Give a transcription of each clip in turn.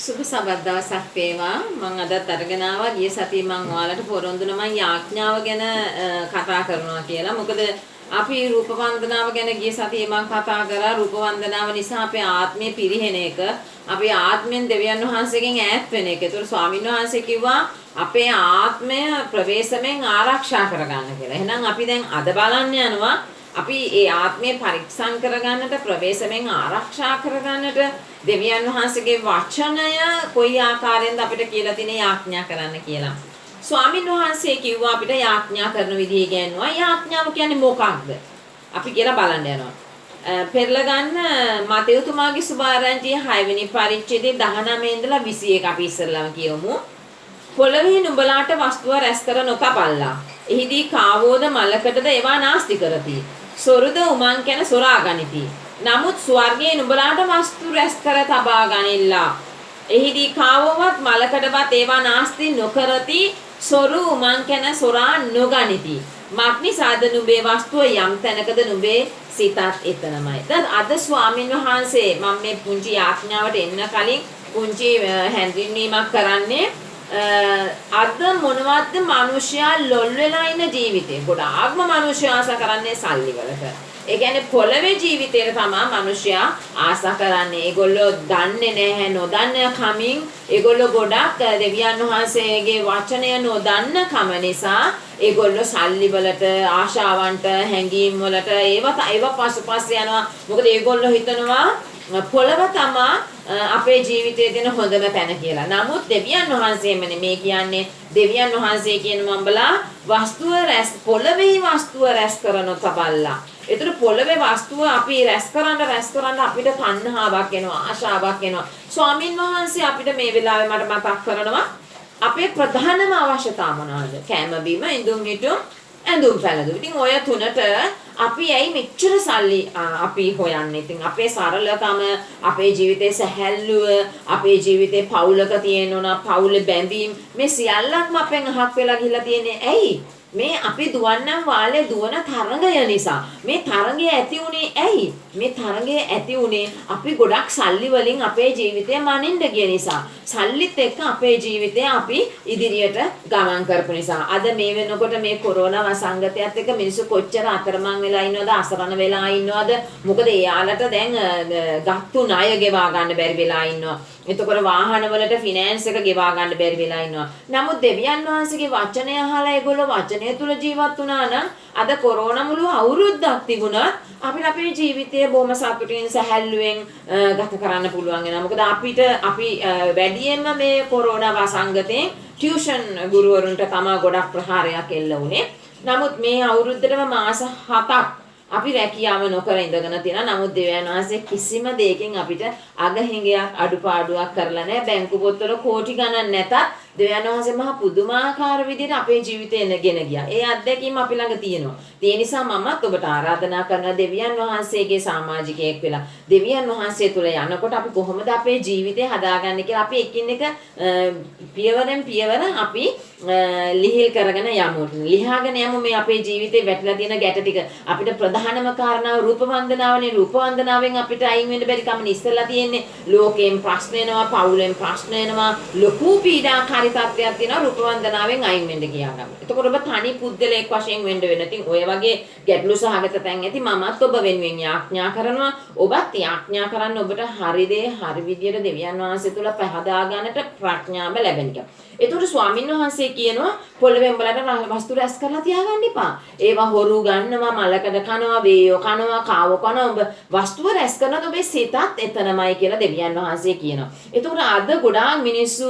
සුබ සබත් දවසක් වේවා. මම අදත් අරගෙන ආවා ගිය සතියේ මම ඔයාලට පොරොන්දුන මම යාඥාව ගැන කතා කරනවා කියලා. මොකද අපි රූප වන්දනාව ගැන ගිය සතියේ මම කතා කරා රූප වන්දනාව නිසා අපේ ආත්මය පිරිහෙන එක, අපේ ආත්මෙන් දෙවියන් වහන්සේගෙන් ඈත් වෙන එක. ඒතර ස්වාමීන් වහන්සේ කිව්වා අපේ ආත්මය ප්‍රවේශමෙන් ආරක්ෂා කරගන්න කියලා. එහෙනම් අපි දැන් අද බලන්න යනවා අපි ඒ ආත්මය පරික්ෂා කරගන්නට ප්‍රවේශමෙන් ආරක්ෂා කරගන්නට දෙවියන් වහන්සේගේ වචනය කොයි ආකාරයෙන්ද අපිට කියලා තියෙන යාඥා කරන්න කියලා. ස්වාමින් වහන්සේ කිව්වා අපිට යාඥා කරන විදිය කියනවා. යාඥාව කියන්නේ මොකක්ද? අපි කියලා බලන්න යනවා. පෙරලා ගන්න මතයතුමාගේ සුභාරංචිය 6 වෙනි පරිච්ඡේදයේ 19 ඉඳලා 21 අපි ඉස්සරලම කියමු. පොළවේ නුඹලාට වස්තුව රැස් කර නොතපල්ලා. එහිදී කාවෝද මලකටද ඒවා නාස්ති කරති. සොරුද උමන් කැන සොරා ගනිති. නමුත් ස්වර්ගයේ නුඹලාට වස්තු රැස් කර තබා ගනිල්ලා. එහිදී කාවවත් මලකටවත් ඒවා නාස්ති නොකරති. සොරු උමන් කැන සොරා නොගනිති. මක්නිසාද නුඹේ වස්තුව යම් තැනකද නුඹේ සිතත් එතනමයි. දැන් අද ස්වාමින් වහන්සේ මම මේ පුංචි යාඥාවට එන්න කලින් පුංචි හැඳින්වීමක් කරන්නේ අද මොනවත්ද මිනිසයා ලොල් වෙලා ඉන්න ජීවිතේ. ගොඩාක්ම මිනිසයා ආස කරන්නේ සල්ලි වලට. ඒ කියන්නේ පොළවේ ජීවිතේට තමයි මිනිසයා ආස කරන්නේ. ඒගොල්ලෝ දන්නේ නැහැ, නොදන්න කමින් ඒගොල්ලෝ ගොඩක් දෙවියන් වහන්සේගේ වචනය නොදන්න කම නිසා ඒගොල්ලෝ සල්ලි වලට, ආශාවන්ට, හැඟීම් වලට ඒව පසුපස්ස යනවා. මොකද ඒගොල්ලෝ හිතනවා පොළව තමා අපේ ජීවිතයේ දෙන හොඳම තැන කියලා. නමුත් දෙවියන් වහන්සේම නෙමේ කියන්නේ. දෙවියන් වහන්සේ කියන මම්බලා පොළවේ වස්තුව රැස් කරනොත් තබල්ලා. ඒතර පොළවේ වස්තුව අපි රැස් කරන්න අපිට තණ්හාවක් එනවා, ආශාවක් එනවා. ස්වාමින් වහන්සේ අපිට මේ වෙලාවේ මට මතක් කරනවා අපේ ප්‍රධානම අවශ්‍යතාව මොනවාද? කෑම බීම, ඉඳුම් හිටුම්, ඇඳුම් පැළඳුම්. ඉතින් ඔය තුනට අපි ඇයි මෙච්චර සල්ලි අපි හොයන්නේ? ඉතින් අපේ සරලකම, අපේ ජීවිතේ සැහැල්ලුව, අපේ ජීවිතේ පවුලක තියෙන පවුලේ බැඳීම් මේ සියල්ලක්ම අපෙන් අහක් වෙලා ගිහිල්ලා තියෙන්නේ ඇයි? මේ අපි දුවන්නම් වාලේ දුවන තරඟය නිසා. මේ තරඟය ඇති උනේ ඇයි? මේ තරඟය ඇති උනේ අපි ගොඩක් සල්ලි වලින් අපේ ජීවිතය මනින්න ගිය නිසා. සල්ලිත් එක්ක අපේ ජීවිතය අපි ඉදිරියට ගමන් කරපු නිසා. අද මේ වෙනකොට මේ කොරෝනා වසංගතයත් එක්ක මිනිස්සු කොච්චර අතරමං වෙලා ඉන්නවද, අසරණ වෙලා ඉන්නවද? මොකද එයාලට දැන් ගත්තු ණය ගෙවා ගන්න බැරි වෙලා ඉන්නවා. එතකොට වාහන වලට ෆිනෑන්ස් එක ගෙවා ගන්න බැරි වෙලා ඉන්නවා. නමුත් දෙවියන් වහන්සේගේ වචනය අහලා ඒගොල්ලෝ වචනය තුල ජීවත් වුණා නම් අද කොරෝනා මුළු අවුරුද්දක් තිබුණත් අපිට අපේ ජීවිතය බොහොම සතුටින් සැහැල්ලුවෙන් ගත කරන්න පුළුවන් වෙනවා. මොකද අපි වැඩියෙන්ම මේ කොරෝනා වසංගතයෙන් ටියුෂන් ගුරුවරුන්ට තමයි ගොඩක් ප්‍රහාරයක් එල්ල වුණේ. නමුත් මේ අවුරුද්දටම මාස 7ක් අපි රැකියාව නොකර ඉඳගෙන තියෙනවා. නමුත් දෙවියන් වහන්සේ කිසිම දෙයකින් අපිට අගහිඟයක් අඩුපාඩුවක් කරලා නැහැ. බැංකු පොත්වල කෝටි ගණන් නැතත් දෙවියන් වහන්සේ මහා පුදුමාකාර විදිහට අපේ ජීවිතේ ගෙන ගියා. ඒ අත්දැකීම අපි ළඟ තියෙනවා. ඒ නිසා මමත් ඔබට ආරාධනා කරන දෙවියන් වහන්සේගේ සමාජිකයෙක් වෙලා දෙවියන් වහන්සේ තුල යනකොට අපි කොහොමද අපේ ජීවිතේ හදාගන්නේ කියලා අපි එකින් එක පියවරෙන් පියවර අපි ලිහිල් කරගෙන යමු. ලිහාගෙන යමු මේ අපේ ජීවිතේ වැටලා තියෙන ගැට ටික. අපිට ප්‍රධානම කාරණාව රූප වන්දනාවනේ. රූප වන්දනාවෙන් අපිට අයින් වෙන්න බැරි කම ඉස්සෙල්ලා තියෙන්නේ. ලෝකයෙන් ප්‍රශ්න එනවා, පවුලෙන් ප්‍රශ්න එනවා, ලොකු පීඩාකාරී තත්ත්වයක් තියෙනවා රූප වන්දනාවෙන් අයින් වෙන්න ගියාම. එතකොට ඔබ තනි පුද්ගලයෙක් වශයෙන් වෙන්න වෙන. ඉතින් ඔය වගේ ගැටලු සහගත තැන් ඇති මමත් ඔබ වෙනුවෙන් යාඥා කරනවා. ඔබත් යාඥා කරන්න ඔබට හරි දේ හරි විදියට දෙවියන් වහන්සේ තුල පහදා ගන්නට ප්‍රඥාව ලැබෙන එක. ඒතකොට ස්වාමීන් වහන්සේ කියනවා පොළවෙන් බලට වස්තු රැස් කරලා තියාගන්න එපා. ඒවා හොරු ගන්නවා, මලකඩ කනවා, වේයෝ කනවා, කාවෝ කනවා. ඔබ වස්තුව රැස් කරනකොට ඔබේ සිතත් එතනමයි කියලා දෙවියන් වහන්සේ කියනවා. ඒතකොට අද ගොඩාක් මිනිස්සු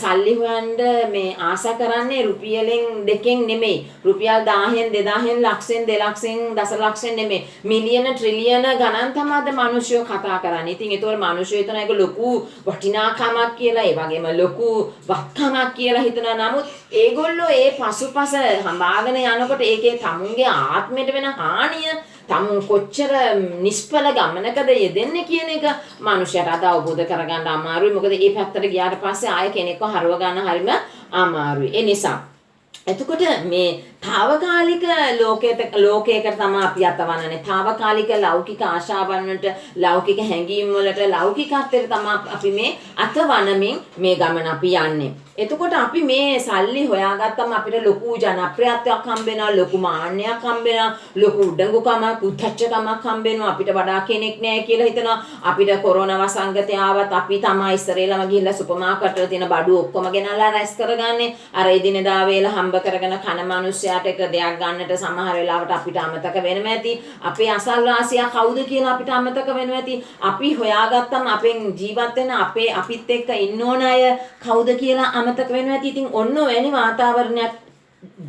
සල්ලි හොයන්න මේ ආශා කරන්නේ රුපියලෙන් දෙකෙන් නෙමෙයි. රුපියල් 1000න් 2000න් ලක්ෂෙන් 2 ලක්ෂෙන් දසලක්ෂෙන් නෙමෙයි. මිලියන ට්‍රිලියන ගණන් තමයි අද මිනිස්සු කතා කරන්නේ. ඉතින් ඒතකොට මිනිස්සු හිතන එක ලොකු වටිනාකමක් කියලා, ඒ වගේම ලොකු වත්කමක් කියලා හිතනවා. නමුත් ඒගොල්ලෝ ඒ පසුපස හඹාගෙන යනකොට ඒකේ තමුන්ගේ ආත්මයට වෙන හානිය තමුන් කොච්චර නිෂ්ඵල ගමනකද යෙදෙන්නේ කියන එක මනුෂ්‍යයට අද අවබෝධ කරගන්න අමාරුයි. මොකද මේ පැත්තට ගියාට පස්සේ ආයෙ කෙනෙක්ව හරව ගන්න හරිම අමාරුයි. ඒ නිසා එතකොට මේ තාවකාලික ලෝකයකට තමයි අපි අතවන්නනේ. තාවකාලික ලෞකික ආශාවන් වලට, ලෞකික හැඟීම් වලට, ලෞකිකත්වයට තමයි අපි මේ අතවනමින් මේ ගමන අපි යන්නේ. එතකොට අපි මේ සල්ලි හොයාගත්තම අපිට ලොකු ජනප්‍රියත්වයක් හම්බ වෙනවා, ලොකු මාන්නයක් හම්බ වෙනවා, ලොකු උඩඟුකමක්, උද්දච්චකමක් හම්බ වෙනවා. අපිට වඩා කෙනෙක් නැහැ කියලා හිතනවා. අපිට කොරෝනා වසංගතය ආවත් අපි තමයි ඉස්සරේලම ගිහිල්ලා සුපර් මාකට් වල තියෙන බඩු ඔක්කොම ගෙනල්ලා රැස් කරගන්නේ. අර එදිනෙදා වේල හම්බ කරගෙන කන මිනිස්සයාට එක දෙයක් ගන්නට සමහර වෙලාවට අපිට අමතක වෙනවා ඇති. අපේ අසල්වාසියා කවුද කියලා අපිට අමතක වෙනවා ඇති. අපි හොයාගත්තම අපෙන් ජීවත් වෙන අපිත් එක්ක ඉන්න ඕන අය කවුද කියලා අමතක වෙනවා ඇති. ඉතින් ඔන්න වැනි වාතාවරණයක්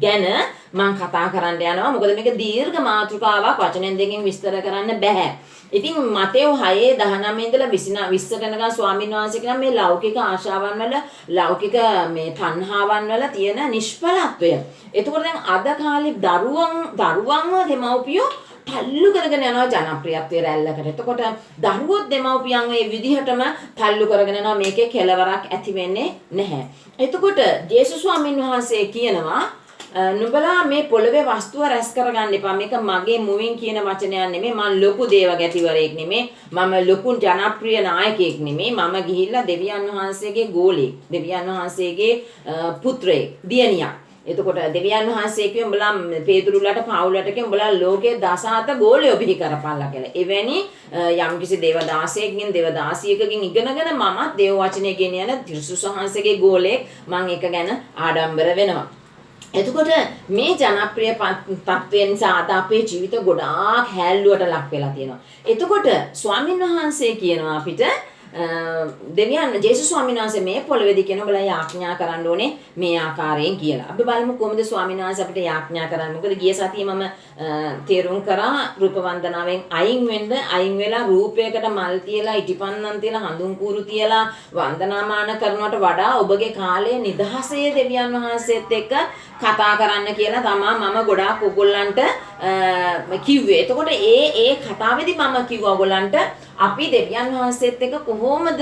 ගැන මම කතා කරන්න යනවා. මොකද මේක දීර්ඝ මාතෘකාවක්, වචනෙන් දෙකකින් විස්තර කරන්න බෑ. ඉතින් මතෙව් 6:19 ඉඳලා 20 වෙනකන් ස්වාමීන් වහන්සේ කියන මේ ලෞකික ආශාවන් වල, ලෞකික මේ තණ්හාවන් වල තියෙන නිෂ්ඵලත්වය. එතකොට දැන් අද කාලේ දරුවන්ව දෙමව්පියෝ තල්ලු කරගෙන යනවා ජනප්‍රියත්වයේ රැල්ලකට. එතකොට දරුවොත් දෙමව්පියන් මේ විදිහටම තල්ලු කරගෙන යනවා. මේකේ කෙලවරක් ඇති වෙන්නේ නැහැ. එතකොට ජේසුස් ස්වාමීන් වහන්සේ කියනවා නුඹලා මේ පොළවේ වස්තුව රැස් කරගන්න එපා. මේක මගේ මුවින් කියන වචනයක් නෙමෙයි. මම ලොකු දේවගැතිවරයෙක් නෙමෙයි. මම ලොකු ජනප්‍රිය නායකයෙක් නෙමෙයි. මම ගිහිල්ලා දෙවියන් වහන්සේගේ ගෝලෙක්. දෙවියන් වහන්සේගේ පුත්‍රයෙක්, දියණියක්. එතකොට දෙවියන් වහන්සේ කිව්ව උඹලා පේතුරුලට පාවුලට කිව්ව උඹලා ලෝකේ 17 ගෝලියෝ බිහි කරපල්ලා කියලා. එවැනි යම්කිසි දේවදාසයෙක්ගෙන් දේවදාසියකකින් ඉගෙනගෙන මමත් දේව වචනේ ගෙන යන ත්‍රිසුස වහන්සේගේ ගෝලෙක් මම ඒක ගැන ආඩම්බර වෙනවා. එතකොට මේ ජනප්‍රිය තත්ත්වයෙන් සාද අපේ ජීවිත ගොඩාක් හැල්ලුවට ලක් වෙලා තියෙනවා. එතකොට ස්වාමින් වහන්සේ කියනවා අපිට දෙවියන් ජේසුස් ස්වාමීන් වහන්සේ මේ පොළවේදී කියන ඔබලා යාඥා කරන්න ඕනේ මේ ආකාරයෙන් කියලා. අපි බලමු කොහොමද ස්වාමීන් වහන්සේ අපිට යාඥා කරන්නේ. මොකද ගිය සතියේ මම තේරුම් කරා රූප වන්දනාවෙන් අයින් වෙලා රූපයකට මල් තියලා, ඉටිපන්නම් තියලා, හඳුන් කූරු තියලා වන්දනාමාන කරනවට වඩා ඔබගේ කාලයේ නිදහසේ දෙවියන් වහන්සේත් එක්ක කතා කරන්න කියලා තමයි මම ගොඩාක් ඔයගොල්ලන්ට කිව්වේ. එතකොට ඒ කතාවේදී මම කිව්වා ඔයගොල්ලන්ට අපි දෙවියන් වහන්සේත් එක්ක කොහොමද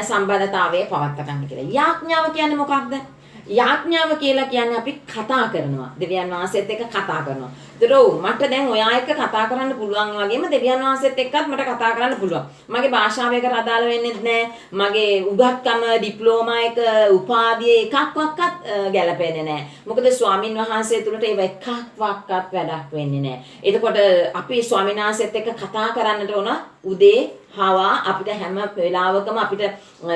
සම්බන්ධතාවය පවත්වා ගන්න කියලා. යාඥාව කියන්නේ මොකක්ද? යාඥාව කියලා කියන්නේ අපි කතා කරනවා. දෙවියන් වහන්සේත් එක්ක කතා කරනවා. ඒතරෝ මට දැන් ඔයා එක්ක කතා කරන්න පුළුවන් වගේම දෙවියන් වහන්සේත් එක්කත් මට කතා කරන්න පුළුවන්. මගේ භාෂාවයකට අදාළ වෙන්නේ නැහැ. මගේ උගත්කම, ඩිප්ලෝමා එක, උපාධිය එකක්වත් ගැලපෙන්නේ නැහැ. මොකද ස්වාමින් වහන්සේ තුලට ඒව එකක්වත් වැඩක් වෙන්නේ නැහැ. එතකොට අපි ස්වාමීන් වහන්සේත් එක්ක කතා කරන්නට ඕන උදේ හවා අපිට හැම වෙලාවකම අපිට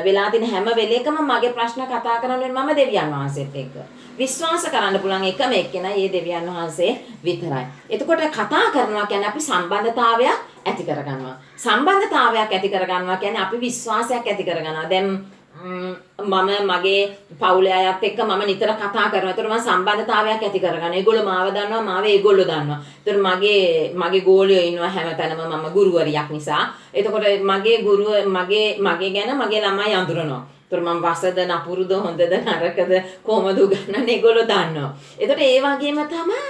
වෙලා තියෙන හැම වෙලේකම මගේ ප්‍රශ්න කතා කරන්නේ මම දෙවියන් වහන්සේත් එක්ක. විශ්වාස කරන්න පුළුවන් එකම එක්කෙනා මේ දෙවියන් වහන්සේ විතරයි. එතකොට කතා කරනවා කියන්නේ අපි සම්බන්ධතාවයක් ඇති කරගන්නවා. සම්බන්ධතාවයක් ඇති කරගන්නවා කියන්නේ අපි විශ්වාසයක් ඇති කරගන්නවා. දැන් මම මගේ පවුලේ අයත් එක්ක මම නිතර කතා කරනවා. ඒතර මම සම්බන්ධතාවයක් ඇති කරගන්නවා. ඒගොල්ලෝ මාව දන්නවා, මාව ඒගොල්ලෝ දන්නවා. ඒතර මගේ ගෝලියෝ ඉන්නවා හැමතැනම මම ගුරුවරියක් නිසා. එතකොට මගේ ගැන මගේ ළමයි අඳුරනවා. ඒතර මම වසද නපුරුද හොඳද නරකද කොහමද උගන්නන්නේ ඒගොල්ලෝ දන්නවා. ඒතර ඒ වගේම තමයි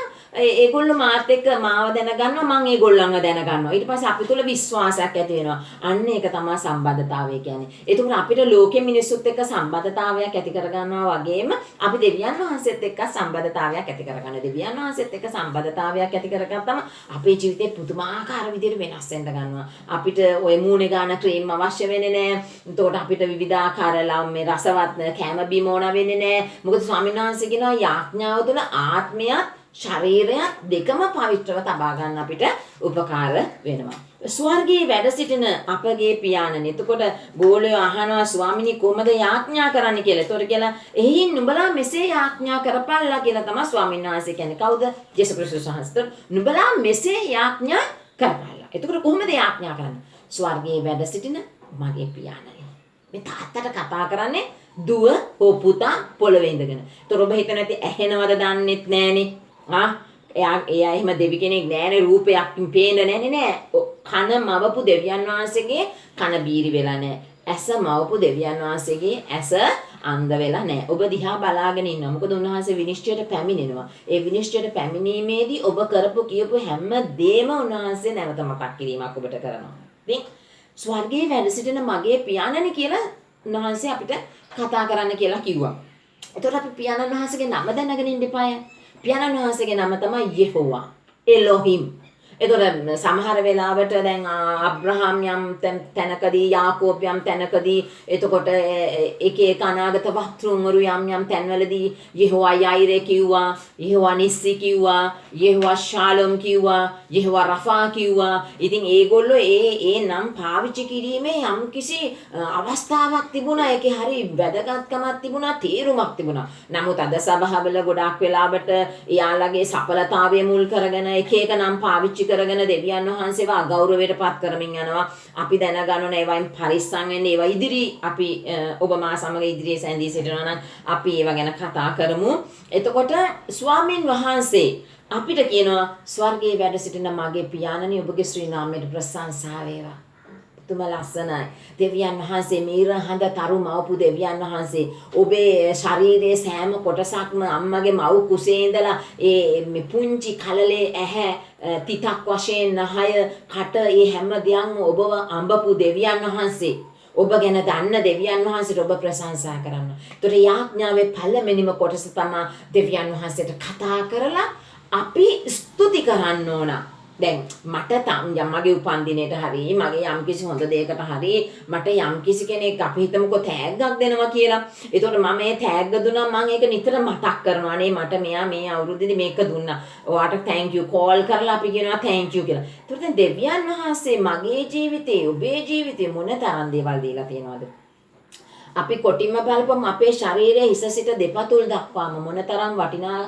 ඒගොල්ලෝ මාත් එක්ක මාව දැනගන්නවා, මම ඒගොල්ලන්ව දැනගන්නවා. ඊට පස්සේ අපි තුල විශ්වාසයක් ඇති වෙනවා. අන්න ඒක තමයි සම්බන්ධතාවය කියන්නේ. එතකොට අපිට ලෝකෙ මිනිස්සුත් එක්ක සම්බන්ධතාවයක් ඇති කරගන්නවා වගේම අපි දෙවියන් වහන්සේත් එක්ක සම්බන්ධතාවයක් ඇති කරගන්න. දෙවියන් වහන්සේත් එක්ක සම්බන්ධතාවයක් ඇති කරගත්තම අපේ ජීවිතේ පුදුමාකාර විදිහට වෙනස් වෙන්න ගන්නවා. අපිට ওই මූණේ ගාන ක්‍රීම් අවශ්‍ය වෙන්නේ නැහැ. එතකොට අපිට විවිධාකාර මේ රසවත් කැම බීම ඕන වෙන්නේ නැහැ. මොකද ස්වාමීන් වහන්සේ කියනවා යාඥාව තුළ ආත්මයත් ශරීරයත් දෙකම පවිත්‍රව තබා ගන්න අපිට උපකාර වෙනවා. ස්වර්ගයේ වැඩ සිටින අපගේ පියාණන්. එතකොට ගෝලයෝ අහනවා ස්වාමිනී කොහොමද යාඥා කරන්න කියලා. ඒතකොට කියලා එහින් නුඹලා මෙසේ යාඥා කරපල්ලා කියලා තමයි ස්වාමීන් වහන්සේ කියන්නේ. කවුද? යේසුස් ක්‍රිස්තුස් වහන්සේ. නුඹලා මෙසේ යාඥා කරපල්ලා. එතකොට කොහොමද යාඥා කරන්නේ? ස්වර්ගයේ වැඩ සිටින මගේ පියාණන්. මේ තාත්තට කතා කරන්නේ දුව හෝ පුතා පොළවේ ඉඳගෙන. ඒතකොට ඔබ හිතන ඇති ඇහෙනවද දන්නෙත් නෑනේ. එයා එහෙම දෙවි කෙනෙක් නෑනේ, රූපයක් පේන්න නෑනේ නෑ. කන මවපු දෙවියන් වහන්සේගේ කන බීරි වෙලා නෑ. ඇස මවපු දෙවියන් වහන්සේගේ ඇස අන්ධ වෙලා නෑ. ඔබ දිහා බලාගෙන ඉන්නවා. මොකද උන්වහන්සේ විනිශ්චයට පැමිණෙනවා. ඒ විනිශ්චයට පැමිණීමේදී ඔබ කරපු කියපු හැම දෙම උන්වහන්සේ නැවත මතක් කිරීමක් ඔබට කරනවා. ඉතින් ස්වර්ගයේ වැඩ සිටින මගේ පියාණනි කියලා උන්වහන්සේ අපිට කතා කරන්න කියලා කිව්වා. එතකොට අපි පියාණන් වහන්සේගේ නම දැනගෙන ඉන්න එපාය. පියාණන් වහන්සේගේ නම තමයි යෙහෝවා. එලොහිම්. එතකොට සමහර වෙලාවට දැන් අබ්‍රහම් යම් තැනකදී යාකෝබ් යම් තැනකදී එතකොට එක එක අනාගත වක්තෘන්වරු යම් තැන්වලදී යෙහෝවා යයිරේ කිව්වා, යෙහෝවා නිස්සි කිව්වා, යෙහෝවා ශාලොම් කිව්වා, යෙහෝවා රෆා කිව්වා. ඉතින් ඒගොල්ලෝ ඒ නම් පාවිච්චි කිරීමේ යම්කිසි අවස්ථාවක් තිබුණා. ඒකේ හරි වැදගත්කමක් තිබුණා, තීරුමක් තිබුණා. නමුත් අද සභාවල ගොඩාක් වෙලාවට එයාලගේ සඵලතාවය මුල් කරගෙන එක එක නම් පාවිච්චි කරගෙන දෙවියන් වහන්සේව අගෞරවයට පත් කරමින් යනවා. අපි දැනගන්න ඕනේ ඒවයින් පරිස්සම් වෙන්න. ඒවා ඉදිරි අපි ඔබ මා සමග ඉදිරියේ සැඳී සිටිනවා නම් අපි ඒවා ගැන කතා කරමු. එතකොට ස්වාමින් වහන්සේ අපිට කියනවා ස්වර්ගයේ වැඩ සිටින මගේ පියාණනි ඔබගේ ශ්‍රී නාමයට ප්‍රශංසා වේවා. තුම ලස්සනයි. දෙවියන් වහන්සේ මීර හඳ තරු මවපු දෙවියන් වහන්සේ ඔබේ ශරීරයේ සෑම කොටසක්ම අම්මගේ මව් කුසේ ඉඳලා මේ පුංචි කලලේ ඇහැ තිතක් වශයෙන් නහය කට මේ හැම දෙයක්ම ඔබව අඹපු දෙවියන් වහන්සේ ඔබ ගැන දන්න දෙවියන් වහන්සේට ඔබ ප්‍රශංසා කරන්න. ඒතර යාඥාවේ පළවෙනිම කොටස තමයි දෙවියන් වහන්සේට කතා කරලා අපි ස්තුති කරන්න ඕන. දැන් මට මගේ උපන්දිනේට හරි මගේ යම්කිසි හොඳ දෙයකට හරි මට යම්කිසි කෙනෙක් අපි හිතමුකෝ තෑග්ගක් දෙනවා කියලා. එතකොට මම මේ තෑග්ග දුන්නා මම ඒක නිතර මතක් කරනවා. අනේ මට මෙයා මේ අවුරුද්දේදී මේක දුන්නා. ඔයාට thank you call කරලා අපි කියනවා thank you කියලා. එතකොට දැන් දෙවියන් වහන්සේ මගේ ජීවිතේ ඔබේ ජීවිතේ මොන තරම් දේවල් දීලා තියෙනවද? අපි කොටින්ම බලපුවම අපේ ශරීරයේ හිස සිට දෙපතුල් දක්වාම මොනතරම් වටිනා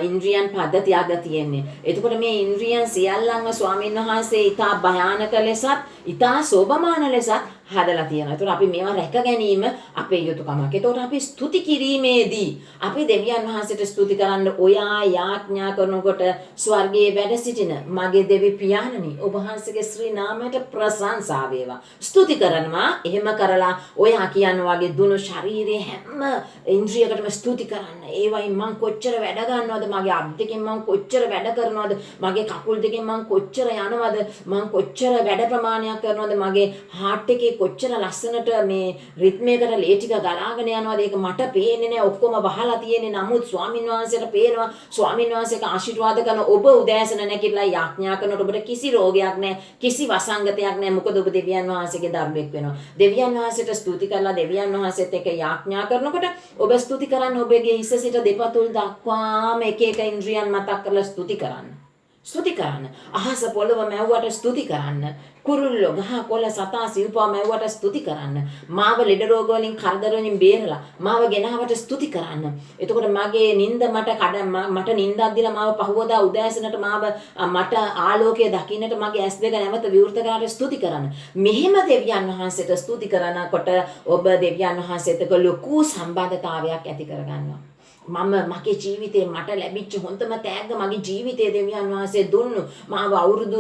ඉන්ද්‍රියන් පද්ධතියක්ද තියෙන්නේ. එතකොට මේ ඉන්ද්‍රියන් සියල්ලන්ම ස්වාමීන් වහන්සේ ඊටා භයානක ලෙසත් ඊටා සෝභමාන ලෙසත් හදලා තියෙනවා. ඒතකොට අපි මේවා රැක ගැනීම අපේ යුතුයකමක්. ඒතකොට අපි ස්තුති කිරීමේදී අපි දෙවියන් වහන්සේට ස්තුති කරන්න ඔයා යාඥා කරනකොට ස්වර්ගයේ වැඩ සිටින මගේ දෙවි පියාණනි ඔබ වහන්සේගේ ශ්‍රී නාමයට ප්‍රශංසා වේවා. ස්තුති කරනවා. එහෙම කරලා ඔයා කියන වගේ දුණු ශරීරයේ හැම ඉන්ද්‍රියකටම ස්තුති කරන්න. ඒවයින් මං කොච්චර වැඩ ගන්නවද? මගේ අත් දෙකෙන් මං කොච්චර වැඩ කරනවද? මගේ කකුල් දෙකෙන් මං කොච්චර යනවද? මං කොච්චර වැඩ ප්‍රමාණයක් කරනවද? මගේ හાર્ට් එකේ කොච්චර ලස්සනට මේ රිද්මයකට ලේ ටික ගලාගෙන යනවාද? ඒක මට පේන්නේ නැහැ. ඔක්කොම වහලා තියෙන්නේ. නමුත් ස්වාමින් වහන්සේට පේනවා. ස්වාමින් වහන්සේක ආශිර්වාද කරන ඔබ උදෑසන නැගිටලා යාඥා කරනකොට ඔබට කිසි රෝගයක් නැහැ. කිසි වසංගතයක් නැහැ. මොකද ඔබ දෙවියන් වහන්සේගේ ධර්මයක් වෙනවා. දෙවියන් වහන්සේට ස්තුති කරලා දෙවියන් වහන්සේත් එක්ක යාඥා කරනකොට ඔබ ස්තුති කරන්න ඔබගේ හිස සිට දෙපතුල් දක්වාම එක එක ඉන්ද්‍රියන් මතක් කරලා ස්තුති කරන්න. ස්තුති කරන්න. අහස පොළව මැව්වට ස්තුති කරන්න. කුරුල්ලෝ ගහ කොළ සතා සිව්පා මැව්වට ස්තුති කරන්න. මාව ලෙඩ රෝග වලින් කරදර වලින් බේරලා මාව ගෙනාවට ස්තුති කරන්න. එතකොට මගේ නිින්ද මට නිින්දක් දීලා මාව පහවදා උදෑසනට මට ආලෝකය දකින්නට මගේ ඇස් දෙක නැවත විවෘත කරාට ස්තුති කරන්න. මෙහෙම දෙවියන් වහන්සේට ස්තුති කරනකොට ඔබ දෙවියන් වහන්සේට ලොකු සම්බන්ධතාවයක් ඇති කරගන්නවා. මගේ ජීවිතේ මට ලැබිච්ච හොඳම තෑග්ග මගේ ජීවිතේ දෙවියන් වහන්සේ දුන්නු. මාව අවුරුදු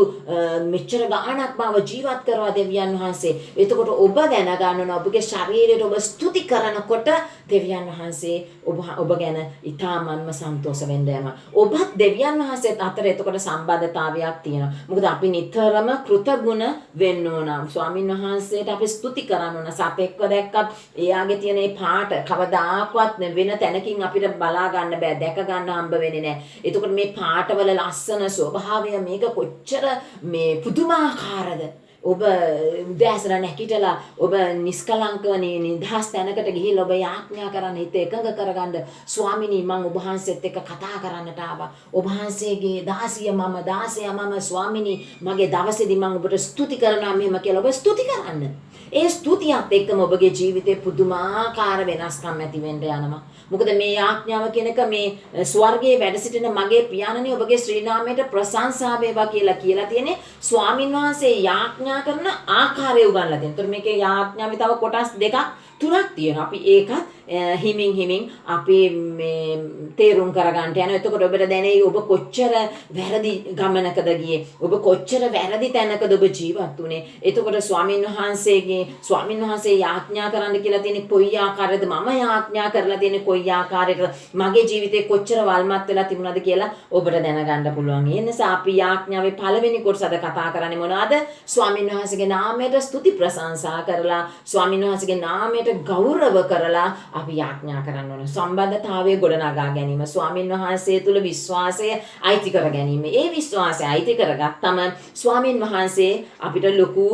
මෙච්චර ගාණක් මාව ජීවත් කරවා දෙවියන් වහන්සේ. එතකොට ඔබ දැනගන්න ඔබගේ ශරීරයට ඔබ ස්තුති කරනකොට දෙවියන් වහන්සේ ඔබ ගැන ඊටාමන්ම සන්තෝෂ වෙන්න යනවා. ඔබත් දෙවියන් වහන්සේත් අතර එතකොට සම්බන්ධතාවයක් තියෙනවා. මොකද අපි නිතරම කෘතගුණ වෙන්න ඕන. ස්වාමින් වහන්සේට අපි ස්තුති කරන්න ඕන. සතෙක්ව දැක්කත් එයාගේ තියෙන මේ පාට කවදාකවත් වෙන තැනකින් අපිට බලා ගන්න බෑ, දැක ගන්න හම්බ වෙන්නේ නැහැ. එතකොට මේ පාටවල ලස්සන ස්වභාවය මේක කොච්චර මේ පුදුමාකාරද? ඔබ උදෑසන නැගිටලා ඔබ නිස්කලංකව නිදහස් තැනකට ගිහිල්ලා ඔබ යාඥා කරන්න හිත එකඟ කරගන්න ස්වාමිනී මම ඔබ වහන්සේත් එක්ක කතා කරන්නට ආවා. ඔබ වහන්සේගේ දාසිය මම ස්වාමිනී මගේ දවසේදී මම ඔබට ස්තුති කරනවා මෙහෙම කියලා ඔබ ස්තුති කරන්න. ඒ ස්තුතියත් එක්කම ඔබගේ ජීවිතේ පුදුමාකාර වෙනස්කම් ඇති වෙන්න යනවා. මොකද මේ යාඥාව කියන එක මේ ස්වර්ගයේ වැඩ සිටින මගේ පියාණනි ඔබගේ ශ්‍රී නාමයට ප්‍රශංසා වේවා කියලා තියෙන්නේ ස්වාමින් වහන්සේ යාඥා කරන ආකාරය උගන්ලා දෙනවා. ඒතර මේකේ යාඥාවේ තව කොටස් දෙකක් තුනක් තියෙනවා. අපි ඒකත් හිමින් අපි මේ තේරුම් කරගන්න යනවා. එතකොට ඔබට දැනෙයි ඔබ කොච්චර වැරදි ගමනකද ගියේ. ඔබ කොච්චර වැරදි තැනකද ඔබ ජීවත් වුනේ. එතකොට ස්වාමින් වහන්සේගේ මේ ස්වාමීන් වහන්සේ යාඥා කරන්න කියලා තියෙන කොයි ආකාරයකද මම යාඥා කරලා තියෙන කොයි ආකාරයකද මගේ ජීවිතේ කොච්චර වල්මත් වෙලා තිබුණාද කියලා ඔබට දැනගන්න පුළුවන්. ඒ නිසා අපි යාඥාවේ පළවෙනි කොටස අද කතා කරන්නේ මොනවද? ස්වාමීන් වහන්සේගේ නාමයට ස්තුති ප්‍රශංසා කරලා ස්වාමීන් වහන්සේගේ නාමයට ගෞරව කරලා අපි යාඥා කරන්න ඕන. සම්බන්ධතාවය ගොඩනගා ගැනීම, ස්වාමීන් වහන්සේ තුල විශ්වාසය අයිති කර ගැනීම. ඒ විශ්වාසය අයිති කරගත්තම ස්වාමීන් වහන්සේ අපිට ලොකු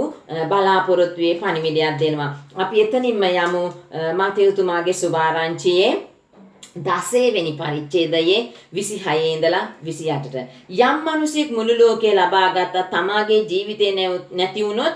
බලාපොරොත්තුවේ පණිවිඩයක් දෙනවා. අපි එතනින්ම යමු මාතේතුමාගේ සුභාරංචියේ 16 වෙනි පරිච්ඡේදයේ 26 ඉඳලා 28ට. යම් මිනිසෙක් මුළු ලෝකේ ලබාගත් තමාගේ ජීවිතේ නැති වුණොත්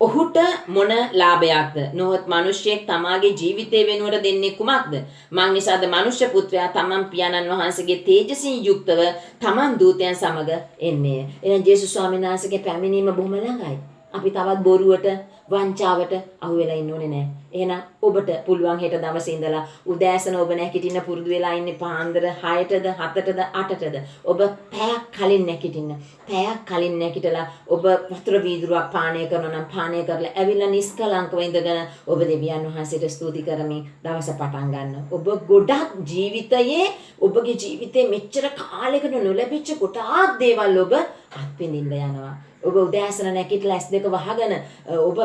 ඔහුට මොන ලාභයක්ද? නොහොත් මිනිසෙක් තමාගේ ජීවිතේ වෙනුවට දෙන්නේ කුමක්ද? මං නිසාද මනුෂ්‍ය පුත්‍රයා තමන් පියාණන් වහන්සේගේ තේජසින් යුක්තව තමන් දූතයන් සමග එන්නේ. එහෙනම් ජේසුස් ස්වාමීන් වහන්සේගේ පැමිණීම බොහොම ළඟයි. අපි තවත් බොරුවට වංචාවට අහු වෙලා ඉන්න ඕනේ නැහැ. එහෙනම් ඔබට පුළුවන් හෙට දවසේ ඉඳලා උදෑසන ඔබ නැගිටින්න පුරුදු වෙලා ඉන්නේ පාන්දර 6ටද 7ටද 8ටද. ඔබ පැයක් කලින් නැගිටින්න. පැයක් කලින් නැගිටලා ඔබ වතුර වීදුරුවක් පානය කරනවා නම් පානය කරලා ඇවිල්ලා නිස්කලංකව ඉඳගෙන ඔබ දෙවියන් වහන්සේට ස්තුති කරමින් දවස පටන් ගන්න. ඔබ ගොඩක් ජීවිතයේ ඔබගේ ජීවිතේ මෙච්චර කාලයකට නොලැබිච්ච ගොඩාක් දේවල් ඔබ අත්විඳින්න යනවා. ඔබ උදෑසන නැගිටලා S2 වහගෙන ඔබ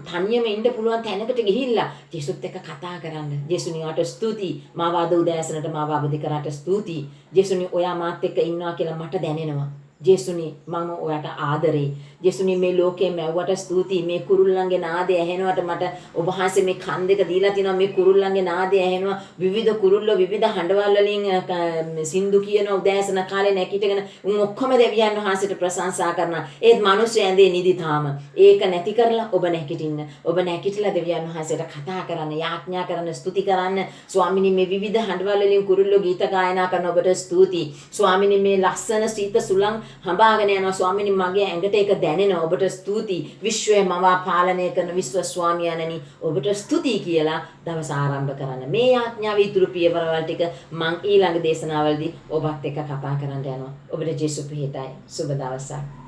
තනියම ඉන්න පුළුවන් තැනකට ගිහිල්ලා ජේසුත් එක්ක කතා කරන්න. ජේසුනි ඔයාට ස්තුතියි. මාව අද උදෑසනට මාව අවදි කරාට ස්තුතියි. ජේසුනි ඔයා මාත් එක්ක ඉන්නවා කියලා මට දැනෙනවා. ජේසුනි මම ඔයාට ආදරෙයි. ජේසුනි මේ ලෝකේ මැව්වට ස්තුතියි. මේ කුරුල්ලන්ගේ නාදය ඇහෙනවට මට ඔබ වහන්සේ මේ කන් දෙක දීලා තිනවා. මේ කුරුල්ලන්ගේ නාදය ඇහෙනවා. විවිධ කුරුල්ලෝ විවිධ හඬවල් වලින් සින්දු කියන උදෑසන කාලේ නැගිටගෙන උන් ඔක්කොම දෙවියන් වහන්සේට ප්‍රශංසා කරනවා. ඒත් මිනිස්සු ඇඳේ නිදි තාම. ඒක නැති කරලා ඔබ නැගිටින්න. ඔබ නැගිටලා දෙවියන් වහන්සේට කතා කරන්න, යාඥා කරන්න, ස්තුති කරන්න. ස්වාමිනී මේ විවිධ හඬවල් වලින් කුරුල්ලෝ ගීත ගායනා කරන ඔබට ස්තුතියි. ස්වාමිනී මේ ලස්සන සීත සුළං හඹාගෙන යනවා. ස්වාමිනී මගේ ඇඟට ඒක දැනෙනවා. ඔබට ස්තුතියි. විශ්වය මවා පාලනය කරන විශ්ව ස්වාමියාණනි ඔබට ස්තුතියි කියලා දවස ආරම්භ කරන්න. මේ යාඥාවේ ඉතුරු පියවරවල් ටික මං ඊළඟ දේශනාවලදී ඔබත් එක්ක කතා කරන්න යනවා. ඔබට ජේසුස් පිහිටයි. සුබ දවසක්.